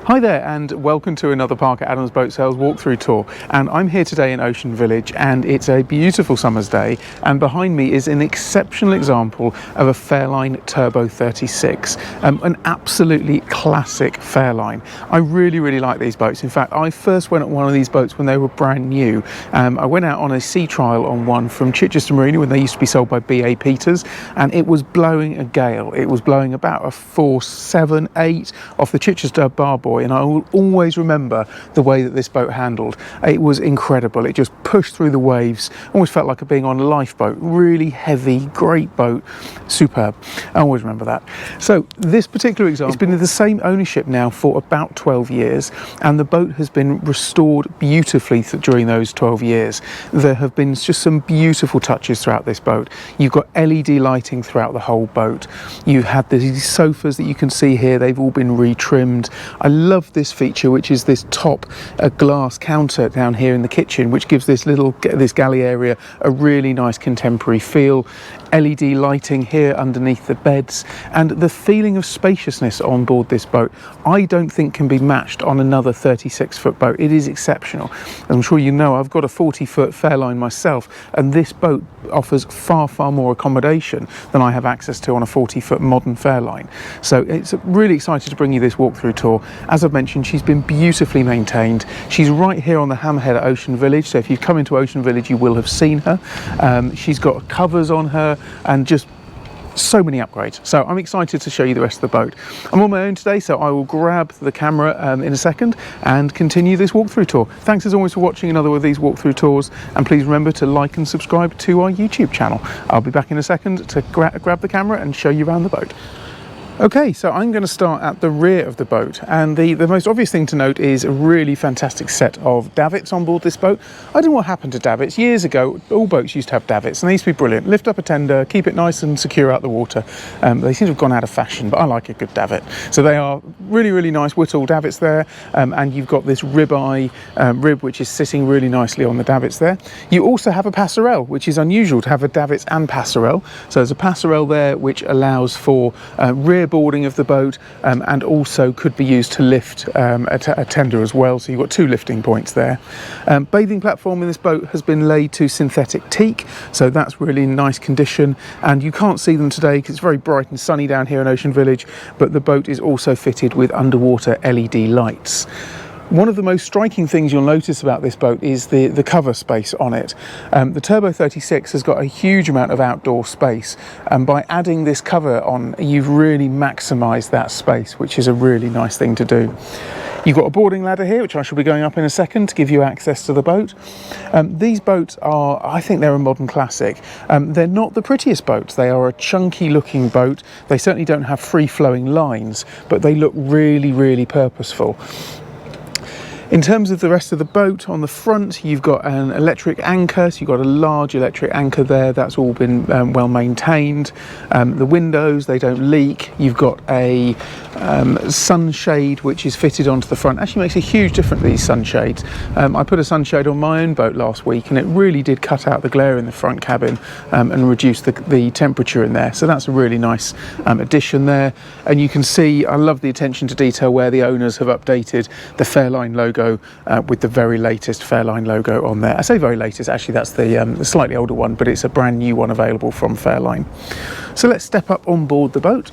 Hi there and welcome to another Parker Adams Boat Sales walkthrough tour, and I'm here today in Ocean Village and it's a beautiful summer's day, and behind me is an exceptional example of a Fairline Turbo 36, an absolutely classic Fairline. I really like these boats. In fact, I first went on one of these boats when they were brand new. I went out on a sea trial on one from Chichester Marina when they used to be sold by B.A. Peters, and it was blowing a gale. It was blowing about a 478 off the Chichester Barboy, and I will always remember the way that this boat handled. It was incredible. It just pushed through the waves, almost felt like being on a lifeboat. Really heavy, great boat, superb. I always remember that. So this particular example, it's been in the same ownership now for about 12 years, and the boat has been restored beautifully during those 12 years. There have been just some beautiful touches throughout this boat. You've got LED lighting throughout the whole boat. You have these sofas that you can see here. They've all been retrimmed. I love this feature, which is this top glass counter down here in the kitchen, which gives this galley area a really nice contemporary feel. LED lighting here underneath the beds, and the feeling of spaciousness on board this boat I don't think can be matched on another 36-foot boat. It is exceptional. As I'm sure you know, I've got a 40-foot Fairline myself, and this boat offers far more accommodation than I have access to on a 40-foot modern Fairline. So it's really excited to bring you this walkthrough tour. As I've mentioned, she's been beautifully maintained. She's right here on the hammerhead at Ocean Village, so if you've come into Ocean Village you will have seen her. She's got covers on her and just so many upgrades. So I'm excited to show you the rest of the boat. I'm on my own today, so I will grab the camera in a second and continue this walkthrough tour. Thanks as always for watching another one of these walkthrough tours, and please remember to like and subscribe to our YouTube channel. I'll be back in a second to grab the camera and show you around the boat. Okay, so I'm going to start at the rear of the boat, and the most obvious thing to note is a really fantastic set of davits on board this boat. I don't know what happened to davits. Years ago, all boats used to have davits, and they used to be brilliant. Lift up a tender, keep it nice and secure out the water. They seem to have gone out of fashion, but I like a good davit. So they are really nice Whittle davits there, and you've got this ribeye rib which is sitting really nicely on the davits there. You also have a Passerelle, which is unusual to have a davits and Passerelle. So there's a Passerelle there which allows for rear boarding of the boat, and also could be used to lift a tender as well, so you've got two lifting points there. Bathing platform in this boat has been laid to synthetic teak, so that's really nice condition, and you can't see them today because it's very bright and sunny down here in Ocean Village, but the boat is also fitted with underwater LED lights. One of the most striking things you'll notice about this boat is the cover space on it. The Turbo 36 has got a huge amount of outdoor space, and by adding this cover on, you've really maximised that space, which is a really nice thing to do. You've got a boarding ladder here, which I shall be going up in a second to give you access to the boat. These boats are, I think they're a modern classic. They're not the prettiest boats. They are a chunky looking boat. They certainly don't have free-flowing lines, but they look really purposeful. In terms of the rest of the boat, on the front you've got an electric anchor, so you've got a large electric anchor there. That's all been well maintained. The windows, they don't leak. You've got a sunshade which is fitted onto the front. Actually makes a huge difference, these sunshades. I put a sunshade on my own boat last week, and it really did cut out the glare in the front cabin and reduce the temperature in there. So that's a really nice addition there. And you can see, I love the attention to detail where the owners have updated the Fairline logo with the very latest Fairline logo on there. I say very latest, actually that's the slightly older one, but it's a brand new one available from Fairline. So let's step up on board the boat.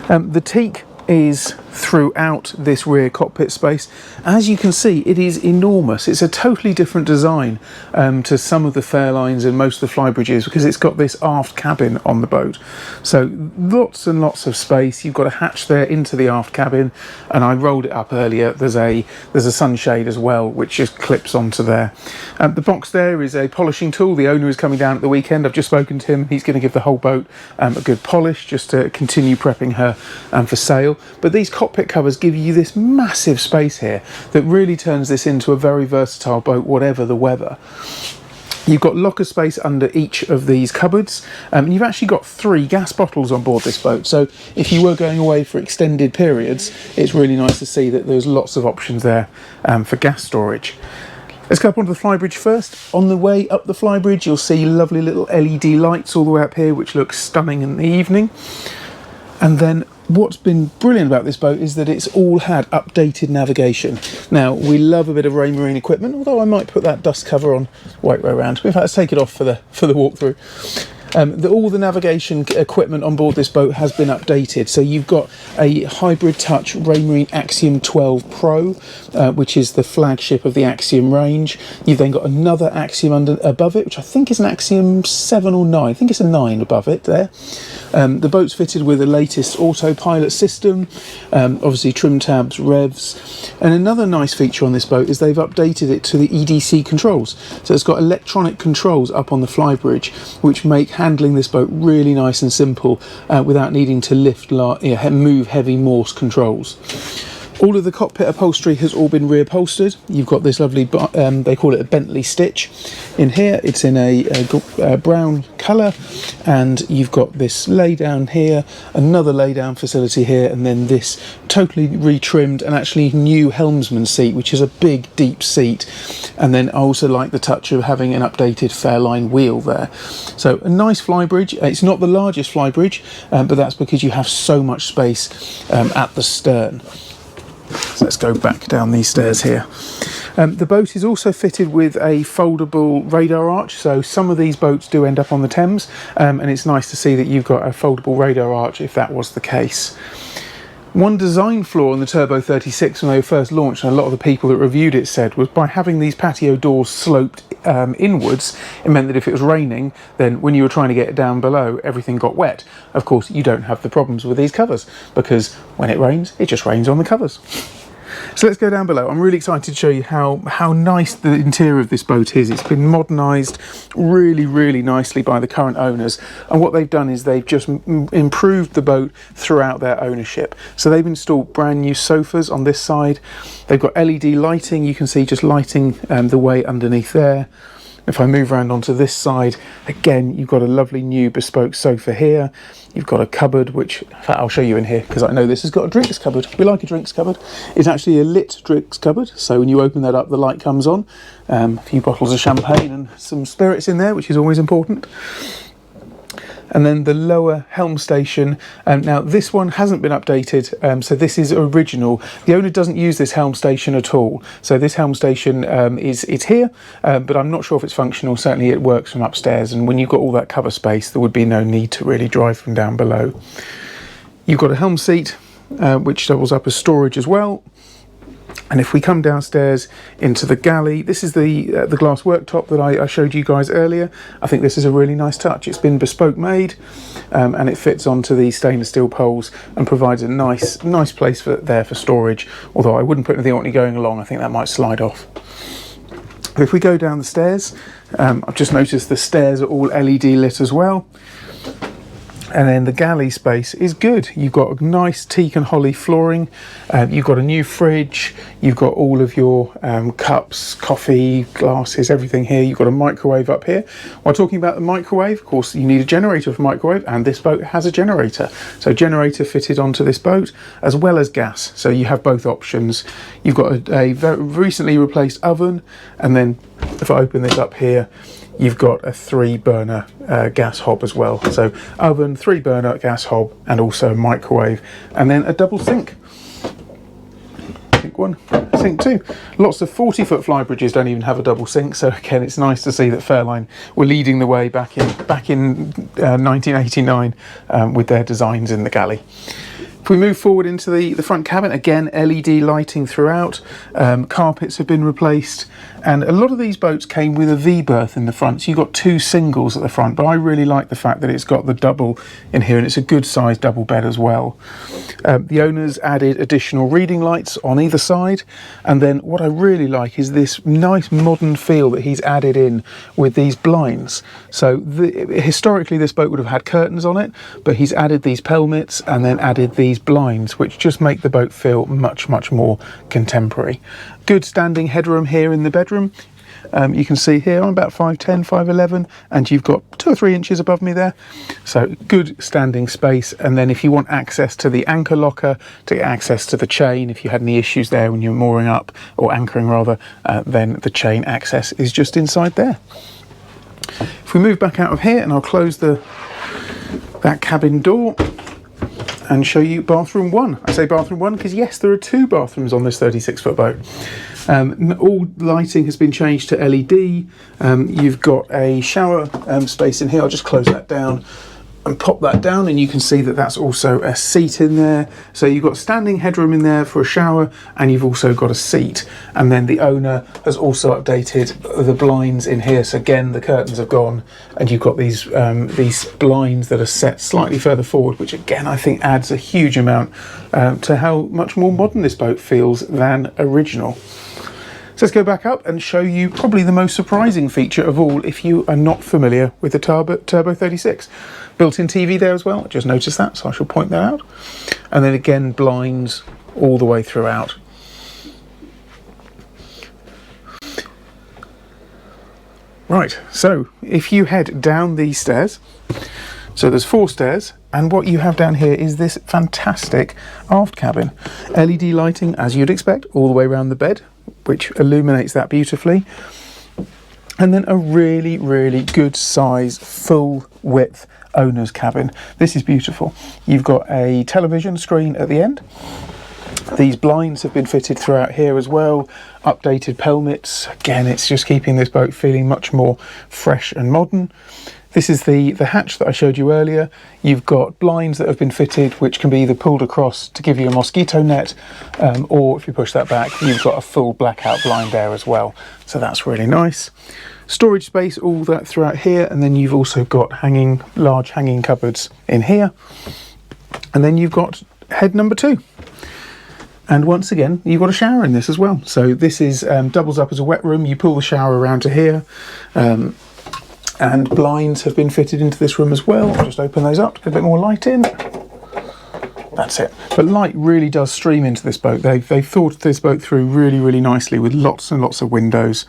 The teak is throughout this rear cockpit space. As you can see, it is enormous. It's a totally different design to some of the Fairlines and most of the flybridges, because it's got this aft cabin on the boat. So lots and lots of space. You've got a hatch there into the aft cabin, and I rolled it up earlier. There's a sunshade as well, which just clips onto there. The box there is a polishing tool. The owner is coming down at the weekend. I've just spoken to him. He's going to give the whole boat a good polish just to continue prepping her for sale. But these cockpit covers give you this massive space here that really turns this into a very versatile boat, whatever the weather. You've got locker space under each of these cupboards, and you've actually got 3 gas bottles on board this boat, so if you were going away for extended periods, it's really nice to see that there's lots of options there for gas storage. Let's go up onto the flybridge first. On the way up the flybridge, you'll see lovely little LED lights all the way up here, which looks stunning in the evening. And then what's been brilliant about this boat is that it's all had updated navigation. Now, we love a bit of Raymarine equipment, although I might put that dust cover on right way around. In fact, let's take it off for the walkthrough. All the navigation equipment on board this boat has been updated. So you've got a hybrid touch Raymarine Axiom 12 Pro, which is the flagship of the Axiom range. You've then got another Axiom above it, which I think is an Axiom 7 or 9. I think it's a 9 above it there. The boat's fitted with the latest Autopilot system, obviously trim tabs, revs. And another nice feature on this boat is they've updated it to the EDC controls. So it's got electronic controls up on the flybridge, which make handling this boat really nice and simple without needing to move heavy Morse controls. All of the cockpit upholstery has all been reupholstered. You've got this lovely, they call it a Bentley stitch in here. It's in a brown colour, and you've got this lay down here, another lay down facility here, and then this totally retrimmed and actually new helmsman seat, which is a big deep seat. And then I also like the touch of having an updated Fairline wheel there. So a nice flybridge. It's not the largest flybridge, but that's because you have so much space at the stern. So let's go back down these stairs here. The boat is also fitted with a foldable radar arch, so some of these boats do end up on the Thames, and it's nice to see that you've got a foldable radar arch if that was the case. One design flaw in the Turbo 36 when they were first launched, and a lot of the people that reviewed it said, was by having these patio doors sloped inwards, it meant that if it was raining, then when you were trying to get it down below, everything got wet. Of course, you don't have the problems with these covers, because when it rains, it just rains on the covers. So let's go down below. I'm really excited to show you how nice the interior of this boat is. It's been modernised really, really nicely by the current owners. And what they've done is they've just improved the boat throughout their ownership. So they've installed brand new sofas on this side. They've got LED lighting. You can see just lighting the way underneath there. If I move around onto this side, again, you've got a lovely new bespoke sofa here. You've got a cupboard, which, in fact, I'll show you in here, because I know this has got a drinks cupboard. We like a drinks cupboard. It's actually a lit drinks cupboard, so when you open that up, the light comes on. A few bottles of champagne and some spirits in there, which is always important. And then the lower Helm Station. Now this one hasn't been updated, so this is original. The owner doesn't use this Helm Station at all. So this Helm Station it's here, but I'm not sure if it's functional. Certainly it works from upstairs, and when you've got all that cover space, there would be no need to really drive from down below. You've got a helm seat, which doubles up as storage as well. And if we come downstairs into the galley, this is the glass worktop that I showed you guys earlier. I think this is a really nice touch. It's been bespoke made, and it fits onto the stainless steel poles and provides a nice place there for storage. Although I wouldn't put anything on it going along. I think that might slide off. If we go down the stairs, I've just noticed the stairs are all LED lit as well. And then the galley space is good. You've got a nice teak and holly flooring. You've got a new fridge. You've got all of your cups, coffee, glasses, everything here. You've got a microwave up here. While talking about the microwave, of course, you need a generator for microwave, and this boat has a generator. So generator fitted onto this boat, as well as gas. So you have both options. You've got a very recently replaced oven, and then if I open this up here, you've got a 3-burner gas hob as well. So oven, 3-burner gas hob, and also a microwave, and then a double sink. Sink 1, sink 2. Lots of 40-foot flybridges don't even have a double sink, so again, it's nice to see that Fairline were leading the way back in 1989 with their designs in the galley. If we move forward into the front cabin, again, LED lighting throughout, carpets have been replaced, and a lot of these boats came with a V-berth in the front, so you've got 2 singles at the front, but I really like the fact that it's got the double in here, and it's a good sized double bed as well. The owners added additional reading lights on either side, and then what I really like is this nice modern feel that he's added in with these blinds. So historically this boat would have had curtains on it, but he's added these pelmets and then added these blinds, which just make the boat feel much more contemporary. Good standing headroom here in the bedroom. You can see here I'm about 5'10", 5'11", and you've got 2 or 3 inches above me there. So good standing space. And then if you want access to the anchor locker, to get access to the chain, if you had any issues there when you're mooring up, or anchoring rather, then the chain access is just inside there. If we move back out of here, and I'll close that cabin door, and show you bathroom 1. I say bathroom 1 because yes, there are 2 bathrooms on this 36-foot boat. All lighting has been changed to LED. You've got a shower space in here. I'll just close that down and pop that down, and you can see that that's also a seat in there. So you've got standing headroom in there for a shower, and you've also got a seat. And then the owner has also updated the blinds in here. So again, the curtains have gone, and you've got these blinds that are set slightly further forward, which again I think adds a huge amount to how much more modern this boat feels than original. So let's go back up and show you probably the most surprising feature of all if you are not familiar with the Turbo 36. Built-in TV there as well, I just noticed that, so I shall point that out. And then again, blinds all the way throughout. Right, so if you head down these stairs, so there's 4 stairs, and what you have down here is this fantastic aft cabin. LED lighting, as you'd expect, all the way around the bed, which illuminates that beautifully. And then a really, really good size, full width owner's cabin. This is beautiful. You've got a television screen at the end. These blinds have been fitted throughout here as well. Updated pelmets. Again, it's just keeping this boat feeling much more fresh and modern. This is the hatch that I showed you earlier. You've got blinds that have been fitted, which can be either pulled across to give you a mosquito net, or if you push that back, you've got a full blackout blind there as well. So that's really nice. Storage space, all that throughout here, and then you've also got large hanging cupboards in here. And then you've got head number 2. And once again, you've got a shower in this as well. So this is doubles up as a wet room. You pull the shower around to here. And blinds have been fitted into this room as well. I'll just open those up to get a bit more light in. That's it. But light really does stream into this boat. They've thought this boat through really, really nicely with lots and lots of windows.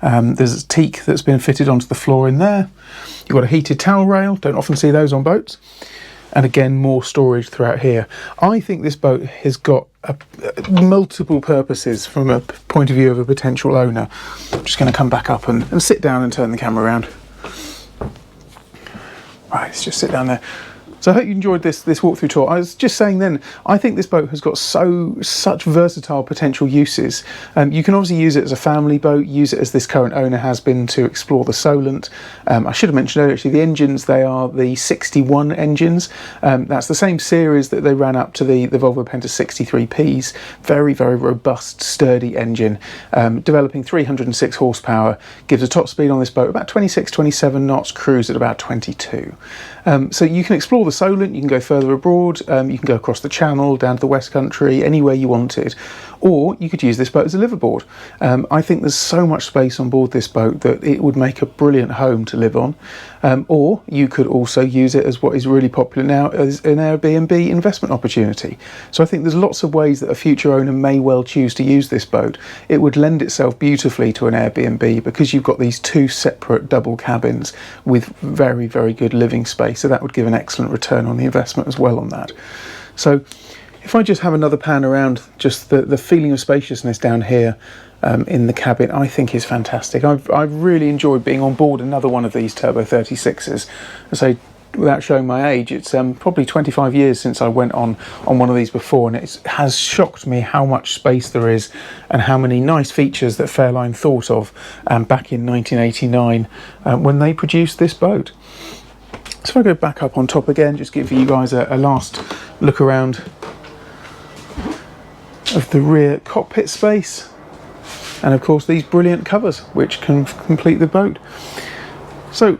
There's a teak that's been fitted onto the floor in there. You've got a heated towel rail. Don't often see those on boats. And again, more storage throughout here. I think this boat has got multiple purposes from a point of view of a potential owner. I'm just going to come back up and sit down and turn the camera around. Right, let's just sit down there. So I hope you enjoyed this walkthrough tour. I was just saying then, I think this boat has got such versatile potential uses. You can obviously use it as a family boat, use it as this current owner has been to explore the Solent. I should have mentioned earlier, actually, the engines, they are the 61 engines. That's the same series that they ran up to the Volvo Penta 63Ps. Very, very robust, sturdy engine. Developing 306 horsepower, gives a top speed on this boat about 26, 27 knots, cruise at about 22. So you can explore the Solent, you can go further abroad, you can go across the Channel, down to the West Country, anywhere you wanted. Or you could use this boat as a liveaboard. I think there's so much space on board this boat that it would make a brilliant home to live on. Or you could also use it as what is really popular now as an Airbnb investment opportunity. So I think there's lots of ways that a future owner may well choose to use this boat. It would lend itself beautifully to an Airbnb because you've got these 2 separate double cabins with very, very good living space. So that would give an excellent return on the investment as well on that. So if I just have another pan around, just the feeling of spaciousness down here in the cabin, I think is fantastic. I've really enjoyed being on board another one of these Turbo 36s. I say, without showing my age, it's probably 25 years since I went on one of these before, and it has shocked me how much space there is and how many nice features that Fairline thought of back in 1989 when they produced this boat. So if I go back up on top again, just give you guys a last look around of the rear cockpit space, and of course these brilliant covers which can complete the boat. So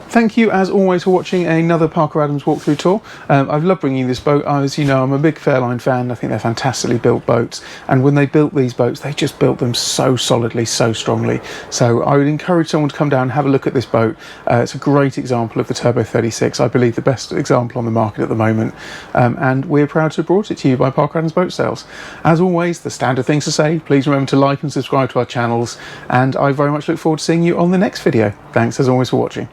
thank you as always for watching another Parker Adams walkthrough tour. I've loved bringing this boat. As you know, I'm a big Fairline fan. I think they're fantastically built boats, and when they built these boats, they just built them so solidly, so strongly. So I would encourage someone to come down and have a look at this boat. It's a great example of the Turbo 36. I believe the best example on the market at the moment, and we're proud to have brought it to you by Parker Adams Boat Sales. As always, the standard things to say, please remember to like and subscribe to our channels, and I very much look forward to seeing you on the next video. Thanks as always for watching.